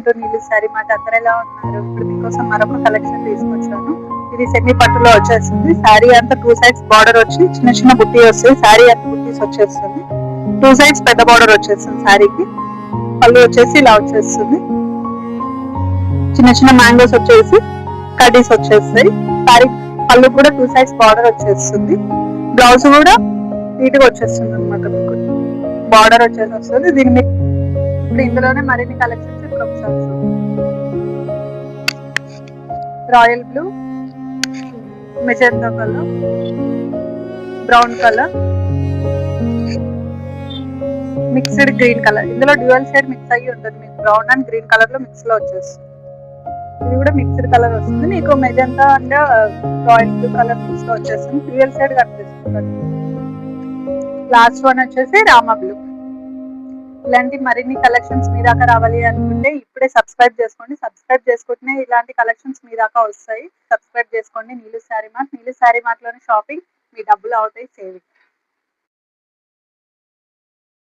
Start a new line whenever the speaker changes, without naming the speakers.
నీళ్ళు శారీ మాట అందరు ఎలా ఉన్నారు. ఇప్పుడు మీకోసం మరొక కలెక్షన్ తీసుకొచ్చాను. ఇది సెమీ పట్టులో వచ్చేస్తుంది. శారీ అంతా 2 సైడ్స్ బార్డర్ వచ్చి చిన్న చిన్న బుట్టి వస్తాయి. శారీ అంతా బుట్టీస్ వచ్చేస్తుంది. 2 సైడ్స్ పెద్ద బార్డర్ వచ్చేస్తుంది. శారీకి పళ్ళు వచ్చేసి ఇలా వచ్చేస్తుంది. చిన్న చిన్న మ్యాంగోస్ వచ్చేసి కడ్డీస్ వచ్చేస్తాయి. శారీ పళ్ళు కూడా 2 సైడ్స్ బార్డర్ వచ్చేస్తుంది. బ్లౌజ్ కూడా నీట్ గా వచ్చేస్తుంది అనమాట. మీకు బార్డర్ వచ్చేసి వస్తుంది. దీని ఇప్పుడు ఇందులోనే మరిన్ని కలెక్షన్స్ ఇప్పుడు ఒకసారి royal blue, magenta colour, brown colour, mixed green colour. ఇందులో డ్యూయల్ షేడ్ మిక్స్ అయ్యి ఉంటుంది. మీకు బ్రౌన్ అండ్ గ్రీన్ కలర్ లో మిక్స్ లో వచ్చేస్తుంది. ఇది కూడా మిక్స్డ్ కలర్ వస్తుంది. మీకు magenta and royal blue colour mix లో వచ్చేస్తుంది. డ్యూయల్ షేడ్ కనిపిస్తుంది. లాస్ట్ వన్ వచ్చేసి రామా బ్లూ. ఇలాంటి మరిన్ని కలెక్షన్స్ మీ దాకా రావాలి అనుకుంటే ఇప్పుడే సబ్స్క్రైబ్ చేసుకోండి. సబ్స్క్రైబ్ చేసుకుంటేనే ఇలాంటి కలెక్షన్స్ మీ దాకా వస్తాయి. సబ్స్క్రైబ్ చేసుకోండి. నీలు శారీ మార్ట్. నీలు శారీ మార్ట్ లోని షాపింగ్ మీ డబ్బులు అవుతాయి సేవింగ్.